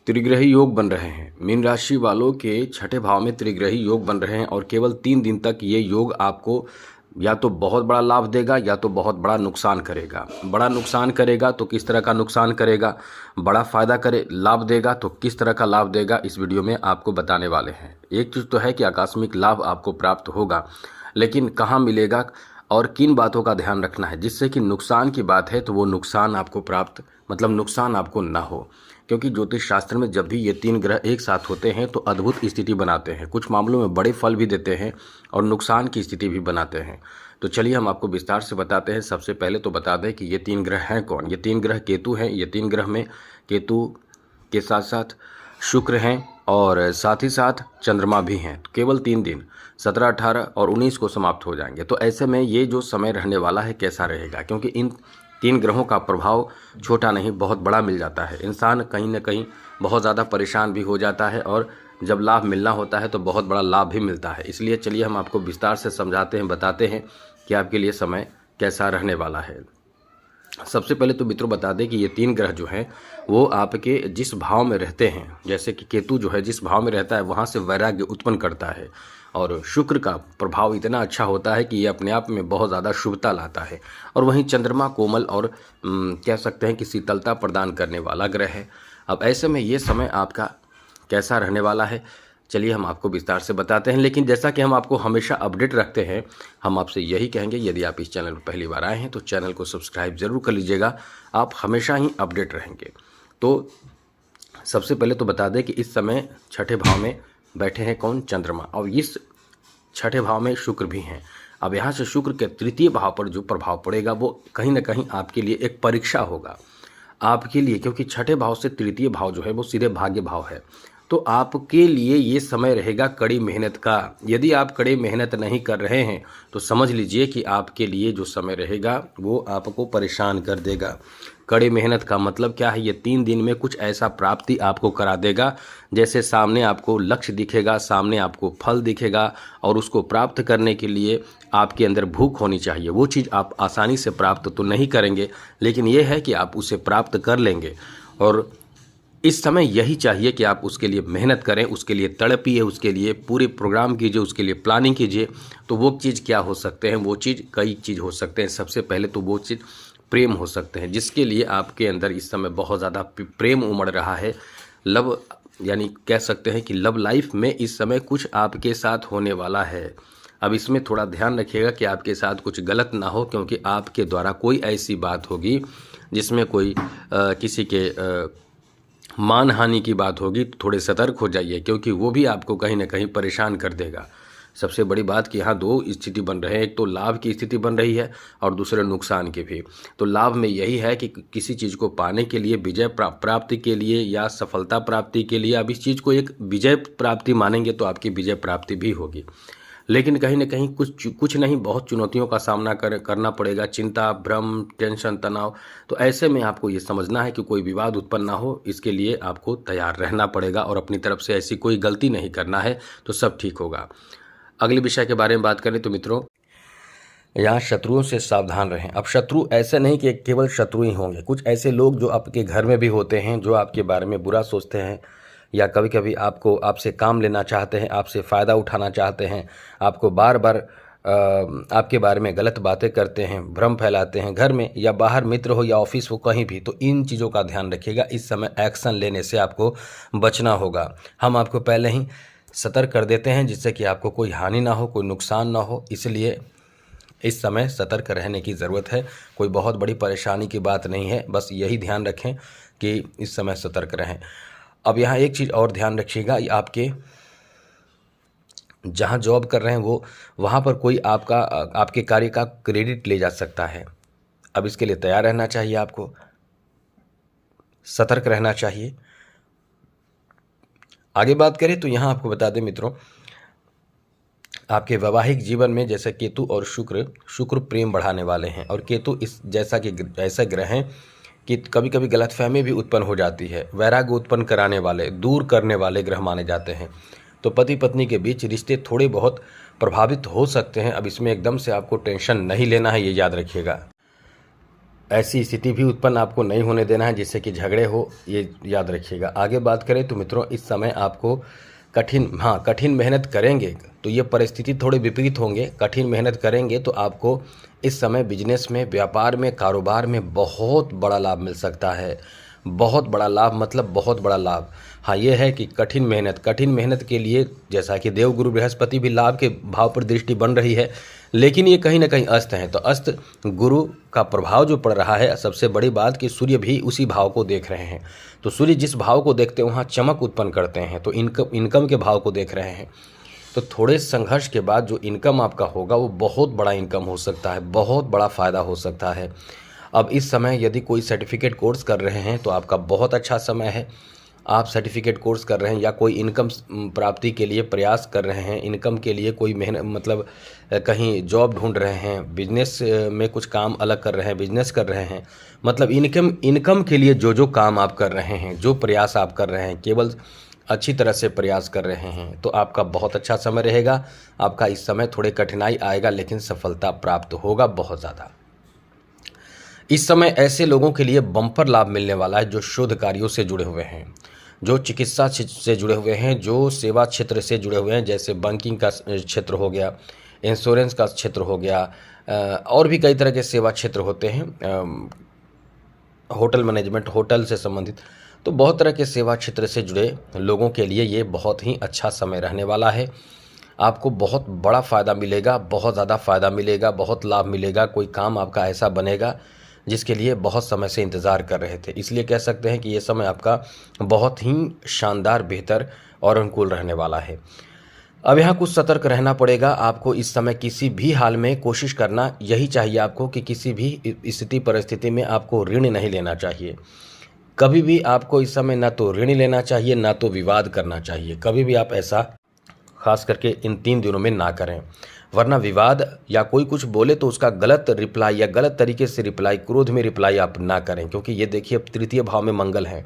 त्रिग्रही योग बन रहे हैं। मीन राशि वालों के छठे भाव में त्रिग्रही योग बन रहे हैं और केवल 3 दिन तक ये योग आपको या तो बहुत बड़ा लाभ देगा या तो बहुत बड़ा नुकसान करेगा। बड़ा नुकसान करेगा तो किस तरह का नुकसान करेगा, बड़ा फ़ायदा करे लाभ देगा तो किस तरह का लाभ देगा, इस वीडियो में आपको बताने वाले हैं। एक चीज़ तो है कि आकस्मिक लाभ आपको प्राप्त होगा, लेकिन कहाँ मिलेगा और किन बातों का ध्यान रखना है जिससे कि नुकसान की बात है तो वो नुकसान आपको प्राप्त नुकसान आपको ना हो। क्योंकि ज्योतिष शास्त्र में जब भी ये 3 ग्रह एक साथ होते हैं तो अद्भुत स्थिति बनाते हैं, कुछ मामलों में बड़े फल भी देते हैं और नुकसान की स्थिति भी बनाते हैं। तो चलिए हम आपको विस्तार से बताते हैं। सबसे पहले तो बता दें कि ये 3 ग्रह हैं कौन। ये 3 ग्रह केतु हैं। ये 3 ग्रह में केतु के साथ साथ शुक्र हैं और साथ ही साथ चंद्रमा भी हैं। तो केवल 3 दिन 17, 18 और 19 को समाप्त हो जाएंगे। तो ऐसे में ये जो समय रहने वाला है कैसा रहेगा, क्योंकि इन 3 ग्रहों का प्रभाव छोटा नहीं बहुत बड़ा मिल जाता है। इंसान कहीं ना कहीं बहुत ज़्यादा परेशान भी हो जाता है और जब लाभ मिलना होता है तो बहुत बड़ा लाभ भी मिलता है। इसलिए चलिए हम आपको विस्तार से समझाते हैं, बताते हैं कि आपके लिए समय कैसा रहने वाला है। सबसे पहले तो मित्रों बता दें कि ये 3 ग्रह जो हैं वो आपके जिस भाव में रहते हैं, जैसे कि केतु जो है जिस भाव में रहता है वहाँ से वैराग्य उत्पन्न करता है और शुक्र का प्रभाव इतना अच्छा होता है कि ये अपने आप में बहुत ज़्यादा शुभता लाता है। और वहीं चंद्रमा कोमल और कह सकते हैं कि शीतलता प्रदान करने वाला ग्रह है। अब ऐसे में ये समय आपका कैसा रहने वाला है चलिए हम आपको विस्तार से बताते हैं। लेकिन जैसा कि हम आपको हमेशा अपडेट रखते हैं, हम आपसे यही कहेंगे यदि आप इस चैनल पर पहली बार आए हैं तो चैनल को सब्सक्राइब ज़रूर कर लीजिएगा, आप हमेशा ही अपडेट रहेंगे। तो सबसे पहले तो बता दें कि इस समय छठे भाव में बैठे हैं कौन, चंद्रमा, और इस छठे भाव में शुक्र भी हैं। अब यहाँ से शुक्र के तृतीय भाव पर जो प्रभाव पड़ेगा वो कहीं ना कहीं आपके लिए एक परीक्षा होगा आपके लिए, क्योंकि छठे भाव से तृतीय भाव जो है वो सीधे भाग्य भाव है। तो आपके लिए ये समय रहेगा कड़ी मेहनत का। यदि आप कड़ी मेहनत नहीं कर रहे हैं तो समझ लीजिए कि आपके लिए जो समय रहेगा वो आपको परेशान कर देगा। कड़ी मेहनत का मतलब क्या है, ये 3 दिन में कुछ ऐसा प्राप्ति आपको करा देगा जैसे सामने आपको लक्ष्य दिखेगा, सामने आपको फल दिखेगा और उसको प्राप्त करने के लिए आपके अंदर भूख होनी चाहिए। वो चीज़ आप आसानी से प्राप्त तो नहीं करेंगे, लेकिन ये है कि आप उसे प्राप्त कर लेंगे। और इस समय यही चाहिए कि आप उसके लिए मेहनत करें, उसके लिए तड़पिए, उसके लिए पूरे प्रोग्राम कीजिए, उसके लिए प्लानिंग कीजिए। तो वो चीज़ क्या हो सकते हैं, वो चीज़ कई चीज़ हो सकते हैं। सबसे पहले तो वो चीज़ प्रेम हो सकते हैं, जिसके लिए आपके अंदर इस समय बहुत ज़्यादा प्रेम उमड़ रहा है। लव यानी कह सकते हैं कि लव लाइफ में इस समय कुछ आपके साथ होने वाला है। अब इसमें थोड़ा ध्यान रखिएगा कि आपके साथ कुछ गलत ना हो, क्योंकि आपके द्वारा कोई ऐसी बात होगी जिसमें कोई किसी के मान हानि की बात होगी तो थोड़े सतर्क हो जाइए, क्योंकि वो भी आपको कहीं ना कहीं परेशान कर देगा। सबसे बड़ी बात कि यहाँ 2 स्थिति बन रहे हैं, एक तो लाभ की स्थिति बन रही है और दूसरे नुकसान की भी। तो लाभ में यही है कि किसी चीज़ को पाने के लिए, विजय प्राप्ति के लिए या सफलता प्राप्ति के लिए आप इस चीज़ को एक विजय प्राप्ति मानेंगे तो आपकी विजय प्राप्ति भी होगी। लेकिन कहीं ना कहीं कुछ नहीं बहुत चुनौतियों का सामना करना पड़ेगा, चिंता, भ्रम, टेंशन, तनाव। तो ऐसे में आपको ये समझना है कि कोई विवाद उत्पन्न ना हो, इसके लिए आपको तैयार रहना पड़ेगा और अपनी तरफ से ऐसी कोई गलती नहीं करना है, तो सब ठीक होगा। अगले विषय के बारे में बात करें तो मित्रों यहाँ शत्रुओं से सावधान रहें। अब शत्रु ऐसे नहीं कि केवल शत्रु ही होंगे, कुछ ऐसे लोग जो आपके घर में भी होते हैं जो आपके बारे में बुरा सोचते हैं या कभी कभी आपसे काम लेना चाहते हैं, आपसे फ़ायदा उठाना चाहते हैं, आपको बार बार आपके बारे में गलत बातें करते हैं, भ्रम फैलाते हैं, घर में या बाहर, मित्र हो या ऑफिस हो, कहीं भी। तो इन चीज़ों का ध्यान रखिएगा। इस समय एक्शन लेने से आपको बचना होगा। हम आपको पहले ही सतर्क कर देते हैं जिससे कि आपको कोई हानि ना हो, कोई नुकसान ना हो। इसलिए इस समय सतर्क रहने की ज़रूरत है। कोई बहुत बड़ी परेशानी की बात नहीं है, बस यही ध्यान रखें कि इस समय सतर्क रहें। अब यहाँ एक चीज़ और ध्यान रखिएगा, आपके जहाँ जॉब कर रहे हैं वो वहाँ पर कोई आपके कार्य का क्रेडिट ले जा सकता है। अब इसके लिए तैयार रहना चाहिए, आपको सतर्क रहना चाहिए। आगे बात करें तो यहाँ आपको बता दें मित्रों, आपके वैवाहिक जीवन में जैसे केतु और शुक्र प्रेम बढ़ाने वाले हैं और केतु इस जैसा कि ऐसा ग्रह हैं कि कभी कभी गलतफहमी भी उत्पन्न हो जाती है। वैराग्य उत्पन्न कराने वाले, दूर करने वाले ग्रह माने जाते हैं। तो पति पत्नी के बीच रिश्ते थोड़े बहुत प्रभावित हो सकते हैं। अब इसमें एकदम से आपको टेंशन नहीं लेना है, ये याद रखिएगा। ऐसी स्थिति भी उत्पन्न आपको नहीं होने देना है जिससे कि झगड़े हो, ये याद रखिएगा। आगे बात करें तो मित्रों, इस समय आपको कठिन मेहनत करेंगे तो ये परिस्थिति थोड़े विपरीत होंगे। कठिन मेहनत करेंगे तो आपको इस समय बिजनेस में, व्यापार में, कारोबार में बहुत बड़ा लाभ मिल सकता है। बहुत बड़ा लाभ मतलब बहुत बड़ा लाभ। हाँ, ये है कि कठिन मेहनत के लिए, जैसा कि देवगुरु बृहस्पति भी लाभ के भाव पर दृष्टि बन रही है, लेकिन ये कहीं ना कहीं अस्त है। तो अस्त गुरु का प्रभाव जो पड़ रहा है, सबसे बड़ी बात कि सूर्य भी उसी भाव को देख रहे हैं। तो सूर्य जिस भाव को देखते हैं वहाँ चमक उत्पन्न करते हैं। तो इनकम के भाव को देख रहे हैं। तो थोड़े संघर्ष के बाद जो इनकम आपका होगा वो बहुत बड़ा इनकम हो सकता है, बहुत बड़ा फ़ायदा हो सकता है। अब इस समय यदि कोई सर्टिफिकेट कोर्स कर रहे हैं तो आपका बहुत अच्छा समय है। आप सर्टिफिकेट कोर्स कर रहे हैं या कोई इनकम प्राप्ति के लिए प्रयास कर रहे हैं, इनकम के लिए कोई मेहनत मतलब कहीं जॉब ढूंढ रहे हैं, बिजनेस में कुछ काम अलग कर रहे हैं, बिजनेस कर रहे हैं, मतलब इनकम के लिए जो काम आप कर रहे हैं, जो प्रयास आप कर रहे हैं, केवल अच्छी तरह से प्रयास कर रहे हैं, तो आपका बहुत अच्छा समय रहेगा। आपका इस समय थोड़े कठिनाई आएगा लेकिन सफलता प्राप्त होगा बहुत ज़्यादा। इस समय ऐसे लोगों के लिए बम्पर लाभ मिलने वाला है जो शोध कार्यों से जुड़े हुए हैं, जो चिकित्सा से जुड़े हुए हैं, जो सेवा क्षेत्र से जुड़े हुए हैं, जैसे बैंकिंग का क्षेत्र हो गया, इंश्योरेंस का क्षेत्र हो गया, और भी कई तरह के सेवा क्षेत्र होते हैं, होटल मैनेजमेंट, होटल से संबंधित। तो बहुत तरह के सेवा क्षेत्र से जुड़े लोगों के लिए ये बहुत ही अच्छा समय रहने वाला है। आपको बहुत बड़ा फ़ायदा मिलेगा, बहुत ज़्यादा फ़ायदा मिलेगा, बहुत लाभ मिलेगा। कोई काम आपका ऐसा बनेगा जिसके लिए बहुत समय से इंतज़ार कर रहे थे। इसलिए कह सकते हैं कि ये समय आपका बहुत ही शानदार, बेहतर और अनुकूल रहने वाला है। अब यहाँ कुछ सतर्क रहना पड़ेगा आपको। इस समय किसी भी हाल में कोशिश करना यही चाहिए आपको कि किसी भी स्थिति परिस्थिति में आपको ऋण नहीं लेना चाहिए। कभी भी आपको इस समय ना तो ऋण लेना चाहिए, ना तो विवाद करना चाहिए। कभी भी आप ऐसा खास करके इन 3 दिनों में ना करें, वरना विवाद या कोई कुछ बोले तो उसका गलत रिप्लाई या गलत तरीके से रिप्लाई, क्रोध में रिप्लाई आप ना करें, क्योंकि ये देखिए तृतीय भाव में मंगल है।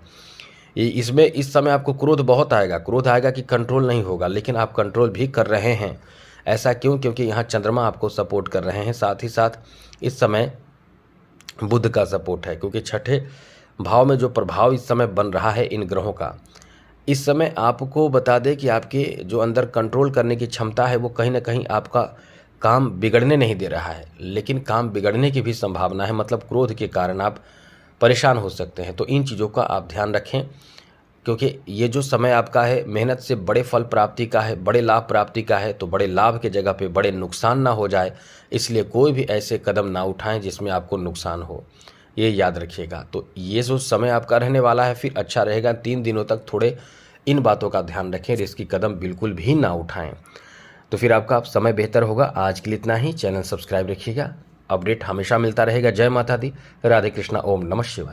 इसमें इस समय आपको क्रोध बहुत आएगा, क्रोध आएगा कि कंट्रोल नहीं होगा, लेकिन आप कंट्रोल भी कर रहे हैं। ऐसा क्यों? क्योंकि यहाँ चंद्रमा आपको सपोर्ट कर रहे हैं, साथ ही साथ इस समय बुध का सपोर्ट है, क्योंकि छठे भाव में जो प्रभाव इस समय बन रहा है इन ग्रहों का, इस समय आपको बता दें कि आपके जो अंदर कंट्रोल करने की क्षमता है वो कहीं ना कहीं आपका काम बिगड़ने नहीं दे रहा है, लेकिन काम बिगड़ने की भी संभावना है। मतलब क्रोध के कारण आप परेशान हो सकते हैं। तो इन चीज़ों का आप ध्यान रखें, क्योंकि ये जो समय आपका है मेहनत से बड़े फल प्राप्ति का है, बड़े लाभ प्राप्ति का है। तो बड़े लाभ के जगह पे बड़े नुकसान ना हो जाए, इसलिए कोई भी ऐसे कदम ना उठाएं जिसमें आपको नुकसान हो, ये याद रखिएगा। तो ये जो समय आपका रहने वाला है फिर अच्छा रहेगा। 3 दिनों तक थोड़े इन बातों का ध्यान रखें, रिस्की कदम बिल्कुल भी ना उठाएं, तो फिर आपका समय बेहतर होगा। आज के लिए इतना ही। चैनल सब्सक्राइब रखिएगा, अपडेट हमेशा मिलता रहेगा। जय माता दी, राधे कृष्णा, ओम नमः शिवाय।